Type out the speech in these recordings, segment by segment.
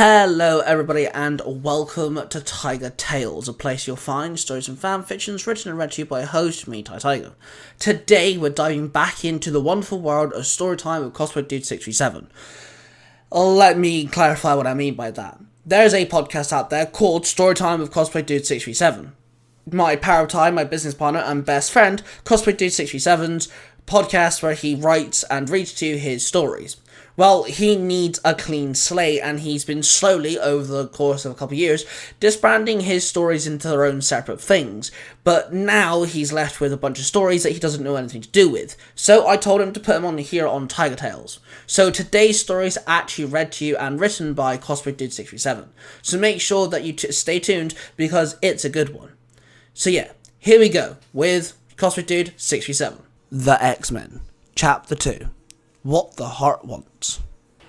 Hello everybody and welcome to Tiger Tales, a place you'll find stories and fanfictions written and read to you by a host, me, Tai Tiger. Today we're diving back into the wonderful world of Storytime with Cosplay Dude 637. Let me clarify what I mean by that. There's a podcast out there called Storytime with Cosplay Dude 637. My power of time, my business partner and best friend, Cosplay Dude 637's podcast where he writes and reads to you his stories. Well, he needs a clean slate, and he's been slowly, over the course of a couple of years, disbanding his stories into their own separate things. But now he's left with a bunch of stories that he doesn't know anything to do with. So I told him to put them on here on Tiger Tales. So today's story is actually read to you and written by Cosplay Dude 637. So make sure that you stay tuned, because it's a good one. So yeah, here we go with Cosplay Dude 637. The X-Men, Chapter 2. What the Heart Wants.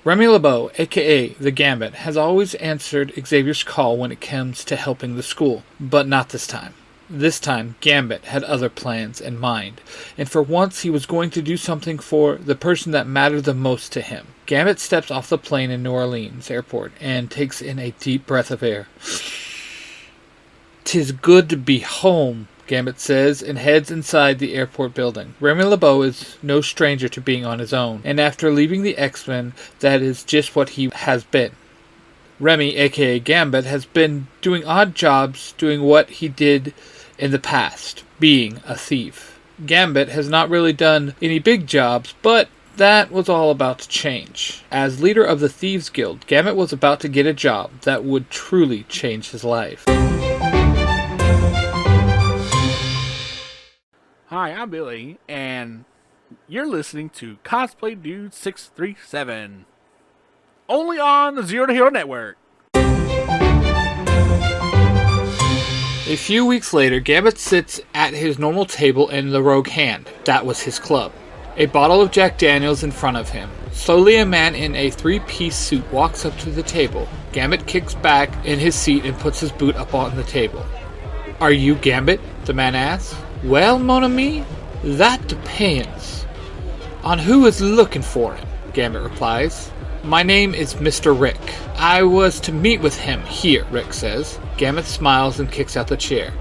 Remy LeBeau, aka The Gambit, has always answered Xavier's call when it comes to helping the school, but not this time. This time, Gambit had other plans in mind, and for once he was going to do something for the person that mattered the most to him. Gambit steps off the plane in New Orleans airport and takes in a deep breath of air. "'Tis good to be home," Gambit says, and heads inside the airport building. Remy LeBeau is no stranger to being on his own, and after leaving the X-Men, that is just what he has been. Remy, aka Gambit, has been doing odd jobs, doing what he did in the past, being a thief. Gambit has not really done any big jobs, but that was all about to change. As leader of the Thieves Guild, Gambit was about to get a job that would truly change his life. Hi, I'm Billy, and you're listening to Cosplay Dude 637. Only on the Zero to Hero Network. A few weeks later, Gambit sits at his normal table in the Rogue Hand. That was his club. A bottle of Jack Daniels in front of him. Slowly, a man in a three-piece suit walks up to the table. Gambit kicks back in his seat and puts his boot up on the table. "Are you Gambit?" the man asks. "Well, mon ami, that depends on who is looking for him," Gambit replies. "My name is Mr. Rick. I was to meet with him here," Rick says. Gambit smiles and kicks out the chair.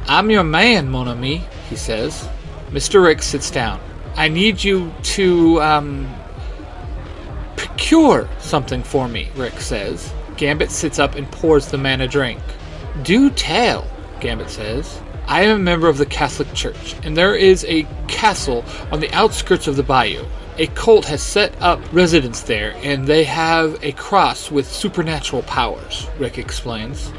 "I'm your man, mon ami," he says. Mr. Rick sits down. "I need you to, procure something for me," Rick says. Gambit sits up and pours the man a drink. "Do tell," Gambit says. "I am a member of the Catholic Church, and there is a castle on the outskirts of the bayou. A cult has set up residence there, and they have a cross with supernatural powers," Rick explains.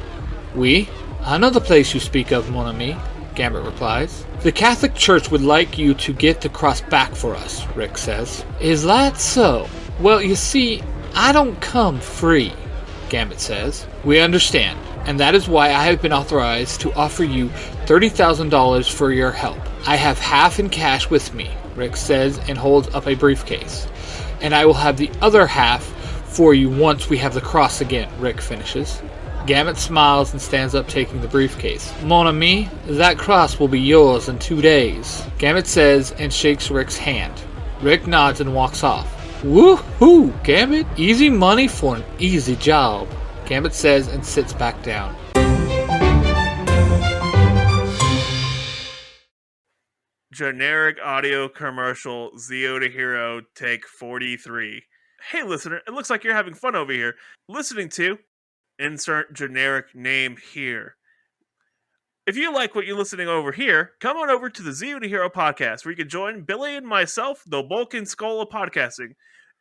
"Oui, I know the place you speak of, mon ami," Gambit replies. "The Catholic Church would like you to get the cross back for us," Rick says. "Is that so? Well, you see, I don't come free," Gambit says. "We understand. And that is why I have been authorized to offer you $30,000 for your help. I have half in cash with me," Rick says and holds up a briefcase. "And I will have the other half for you once we have the cross again," Rick finishes. Gambit smiles and stands up, taking the briefcase. "Mon ami, that cross will be yours in 2 days," Gambit says and shakes Rick's hand. Rick nods and walks off. "Woo-hoo, Gambit! Easy money for an easy job," Gambit says and sits back down. Generic audio commercial, Zero to Hero, take 43. Hey listener, it looks like you're having fun over here. Listening to insert generic name here. If you like what you're listening over here, come on over to the Zero to Hero podcast, where you can join Billy and myself, the bulk and skull of podcasting.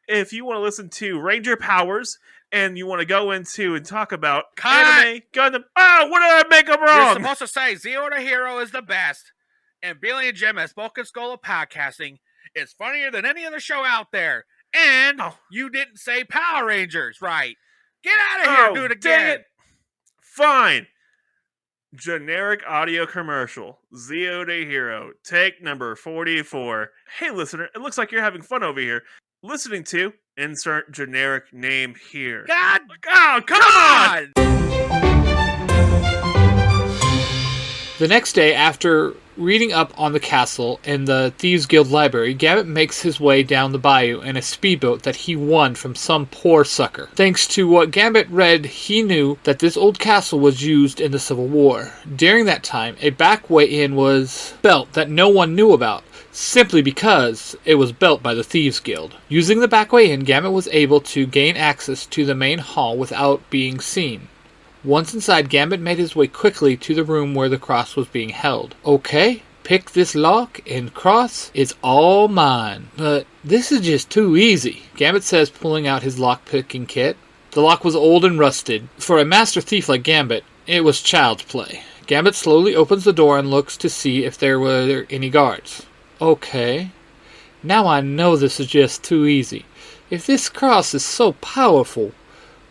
If you want to listen to Ranger Powers, and you want to go into and talk about anime, Gundam. Oh, what did I make up wrong? You're supposed to say Zero to Hero is the best, and Billy and Jim as Bulk and Skull of Podcasting is funnier than any other show out there. And you didn't say Power Rangers right. Get out of here, do it again. Dang it. Fine. Generic audio commercial, Zero to Hero, take number 44. Hey listener, it looks like you're having fun over here. Listening to insert generic name here. God! Oh, come on! The next day, after reading up on the castle and the Thieves Guild library, Gambit makes his way down the bayou in a speedboat that he won from some poor sucker. Thanks to what Gambit read, he knew that this old castle was used in the Civil War. During that time, a back way in was built that no one knew about, simply because it was built by the Thieves Guild. Using the back way in, Gambit was able to gain access to the main hall without being seen. Once inside, Gambit made his way quickly to the room where the cross was being held. Okay, pick this lock and cross is all mine. But this is just too easy, Gambit says, pulling out his lock-picking kit. The lock was old and rusted. For a master thief like Gambit, it was child's play. Gambit slowly opens the door and looks to see if there were any guards. Okay, now I know this is just too easy. If this cross is so powerful,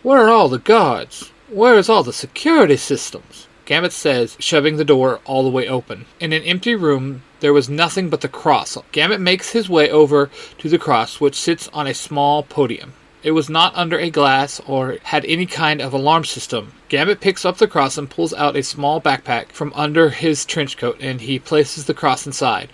where are all the guards? Where is all the security systems? Gambit says, shoving the door all the way open. In an empty room, there was nothing but the cross. Gambit makes his way over to the cross, which sits on a small podium. It was not under a glass or had any kind of alarm system. Gambit picks up the cross and pulls out a small backpack from under his trench coat, and he places the cross inside.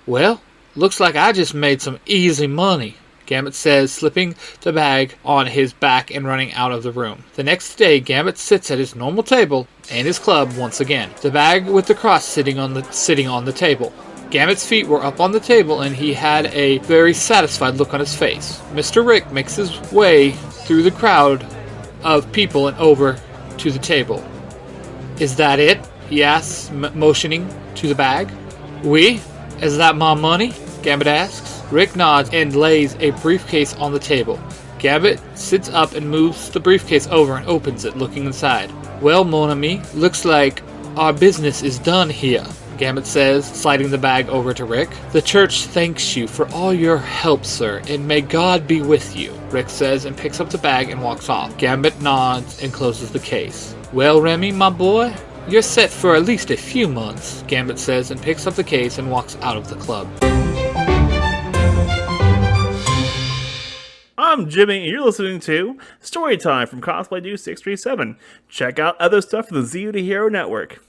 Well, looks like I just made some easy money, Gambit says, slipping the bag on his back and running out of the room. The next day, Gambit sits at his normal table and his club once again, the bag with the cross sitting on the table. Gambit's feet were up on the table and he had a very satisfied look on his face. Mr. Rick makes his way through the crowd of people and over to the table. Is that it? He asks, motioning to the bag. Oui, is that my money? Gambit asks. Rick nods and lays a briefcase on the table. Gambit sits up and moves the briefcase over and opens it, looking inside. Well, mon ami, looks like our business is done here, Gambit says, sliding the bag over to Rick. The church thanks you for all your help, sir, and may God be with you, Rick says, and picks up the bag and walks off. Gambit nods and closes the case. Well, Remy, my boy, you're set for at least a few months, Gambit says, and picks up the case and walks out of the club. I'm Jimmy, and you're listening to Storytime from Cosplay Dude 637. Check out other stuff from the Zio to Hero Network.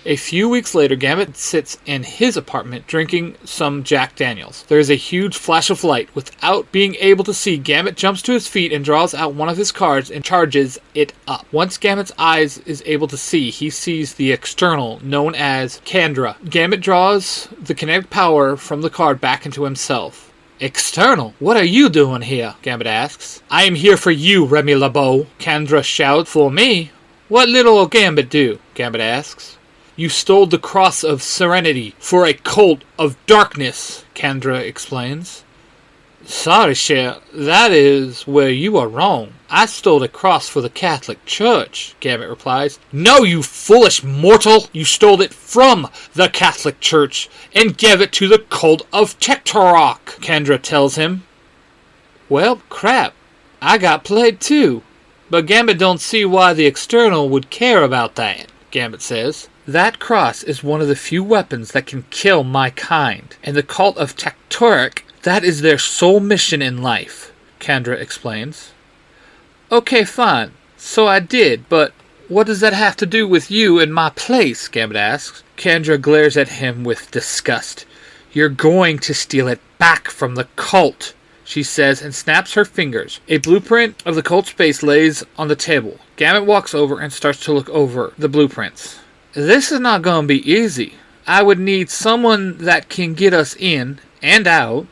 A few weeks later, Gambit sits in his apartment drinking some Jack Daniels. There is a huge flash of light. Without being able to see, Gambit jumps to his feet and draws out one of his cards and charges it up. Once Gambit's eyes is able to see, he sees the external, known as Kandra. Gambit draws the kinetic power from the card back into himself. External? What are you doing here? Gambit asks. I am here for you, Remy LeBeau, Kandra shouts. For me? What little Gambit do? Gambit asks. You stole the Cross of Serenity for a cult of darkness, Kandra explains. Sorry, Cher, that is where you are wrong. I stole the cross for the Catholic Church, Gambit replies. No, you foolish mortal! You stole it from the Catholic Church and gave it to the cult of Tektorok, Kandra tells him. Well, crap. I got played too. But Gambit don't see why the external would care about that, Gambit says. That cross is one of the few weapons that can kill my kind, and the cult of Tektorok, that is their sole mission in life, Kandra explains. Okay, fine. So I did, but what does that have to do with you in my place, Gambit asks. Kandra glares at him with disgust. You're going to steal it back from the cult, she says, and snaps her fingers. A blueprint of the cult's base lays on the table. Gambit walks over and starts to look over the blueprints. This is not going to be easy. I would need someone that can get us in and out,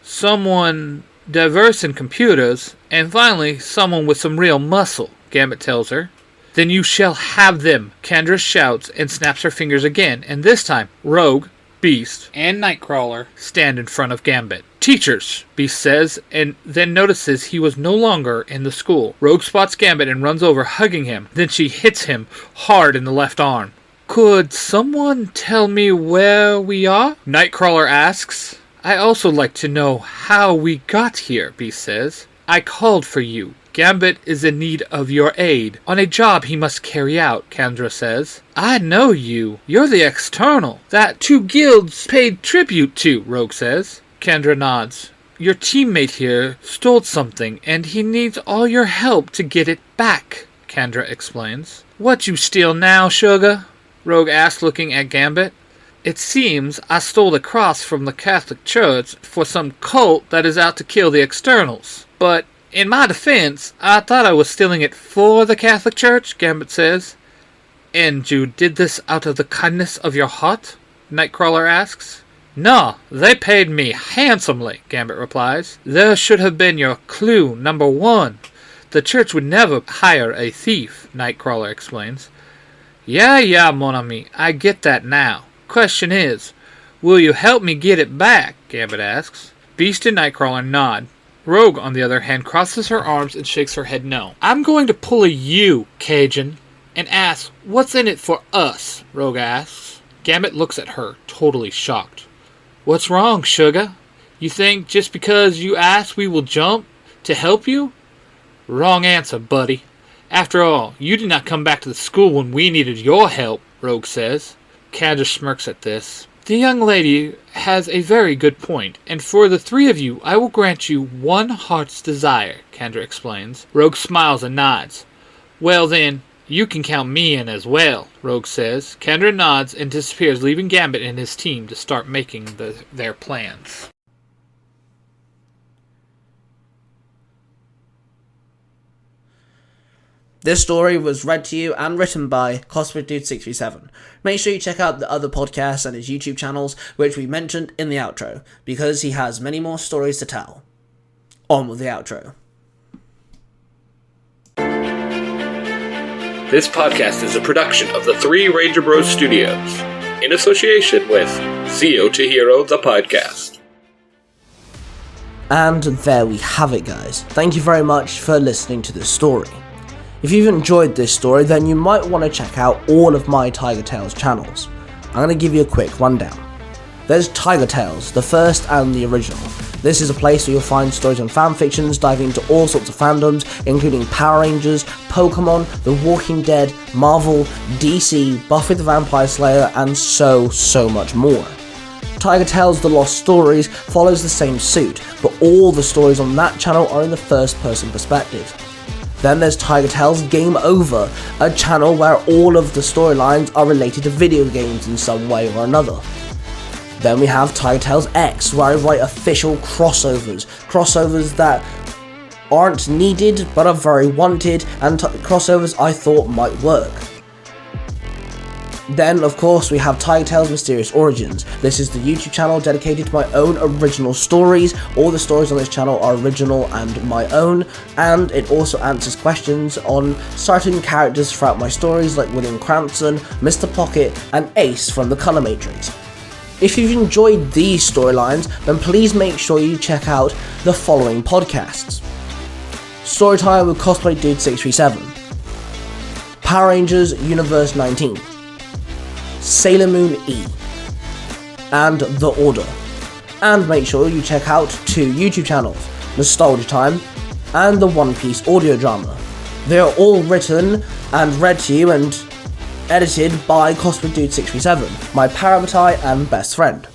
someone diverse in computers, and finally, someone with some real muscle, Gambit tells her. Then you shall have them, Kandra shouts and snaps her fingers again, and this time, Rogue, Beast, and Nightcrawler stand in front of Gambit. Teachers, Beast says, and then notices he was no longer in the school. Rogue spots Gambit and runs over, hugging him. Then she hits him hard in the left arm. Could someone tell me where we are? Nightcrawler asks. I also like to know how we got here, Beast says. I called for you. Gambit is in need of your aid on a job he must carry out, Kandra says. I know you. You're the external that 2 guilds paid tribute to, Rogue says. Kandra nods. Your teammate here stole something, and he needs all your help to get it back, Kendra explains. What you steal now, sugar? Rogue asks, looking at Gambit. It seems I stole the cross from the Catholic Church for some cult that is out to kill the externals. But in my defense, I thought I was stealing it for the Catholic Church, Gambit says. And you did this out of the kindness of your heart? Nightcrawler asks. No, they paid me handsomely, Gambit replies. There should have been your clue number 1. The church would never hire a thief, Nightcrawler explains. Yeah, mon ami, I get that now. Question is, will you help me get it back? Gambit asks. Beast and Nightcrawler nod. Rogue, on the other hand, crosses her arms and shakes her head no. I'm going to pull a you, Cajun, and ask, what's in it for us? Rogue asks. Gambit looks at her, totally shocked. What's wrong, sugar? You think just because you ask we will jump to help you? Wrong answer, buddy. After all, you did not come back to the school when we needed your help, Rogue says. Kendra smirks at this. The young lady has a very good point, and for the 3 of you, I will grant you 1 heart's desire, Kendra explains. Rogue smiles and nods. Well then, you can count me in as well, Rogue says. Kendra nods and disappears, leaving Gambit and his team to start making their plans. This story was read to you and written by CosmicDude637. Make sure you check out the other podcasts and his YouTube channels, which we mentioned in the outro, because he has many more stories to tell. On with the outro. This podcast is a production of the 3 Ranger Bros Studios, in association with Zio to Hero, the podcast. And there we have it, guys. Thank you very much for listening to this story. If you've enjoyed this story, then you might want to check out all of my Tiger Tales channels. I'm going to give you a quick rundown. There's Tiger Tales, the first and the original. This is a place where you'll find stories and fanfictions diving into all sorts of fandoms, including Power Rangers, Pokemon, The Walking Dead, Marvel, DC, Buffy the Vampire Slayer, and so much more. Tiger Tales The Lost Stories follows the same suit, but all the stories on that channel are in the first person perspective. Then there's Tiger Tales Game Over, a channel where all of the storylines are related to video games in some way or another. Then we have Tiger Tales X, where I write official crossovers that aren't needed but are very wanted, and crossovers I thought might work. Then, of course, we have Tiger Tales Mysterious Origins. This is the YouTube channel dedicated to my own original stories. All the stories on this channel are original and my own, and it also answers questions on certain characters throughout my stories, like William Cranston, Mr. Pocket, and Ace from the Color Matrix. If you've enjoyed these storylines, then please make sure you check out the following podcasts. Storytime with CosplayDude637, Power Rangers Universe 19, Sailor Moon E, and The Order. And make sure you check out 2 YouTube channels, Nostalgia Time and the One Piece audio drama. They are all written and read to you and edited by CosplayDude637, my Paramatai and best friend.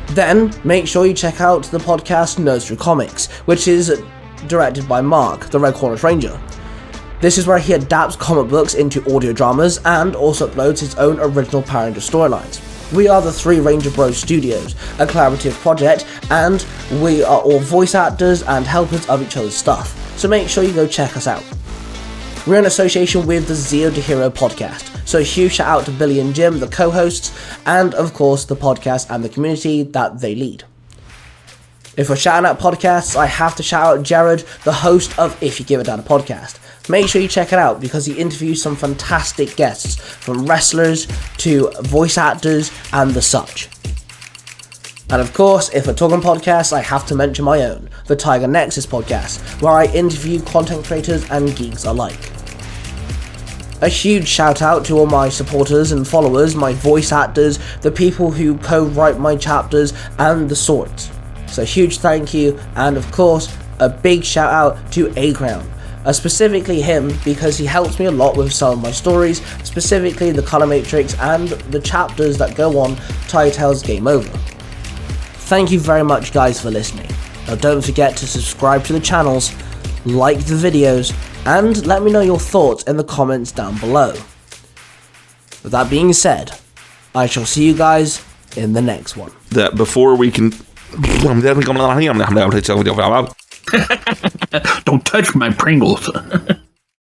Then make sure you check out the podcast Nerds Through Comics, which is directed by Mark, the Red Corner Ranger. This is where he adapts comic books into audio dramas and also uploads his own original Power Ranger storylines. We are the 3 Ranger Bros Studios, a collaborative project, and we are all voice actors and helpers of each other's stuff, so make sure you go check us out. We're in association with the Zio to Hero podcast, so a huge shout out to Billy and Jim, the co-hosts, and of course the podcast and the community that they lead. If we're shouting out podcasts, I have to shout out Jared, the host of If You Give a Damn podcast. Make sure you check it out because he interviews some fantastic guests, from wrestlers to voice actors and the such. And of course, if we're talking podcasts, I have to mention my own, the Tiger Nexus podcast, where I interview content creators and geeks alike. A huge shout out to all my supporters and followers, my voice actors, the people who co-write my chapters, and the sorts. So huge thank you, and of course, a big shout out to A-Crown. Specifically him, because he helps me a lot with some of my stories, specifically the Color Matrix and the chapters that go on Tiger Tales Game Over. Thank you very much guys for listening. Now don't forget to subscribe to the channels, like the videos, and let me know your thoughts in the comments down below. With that being said, I shall see you guys in the next one. That before we can... Don't touch my Pringles.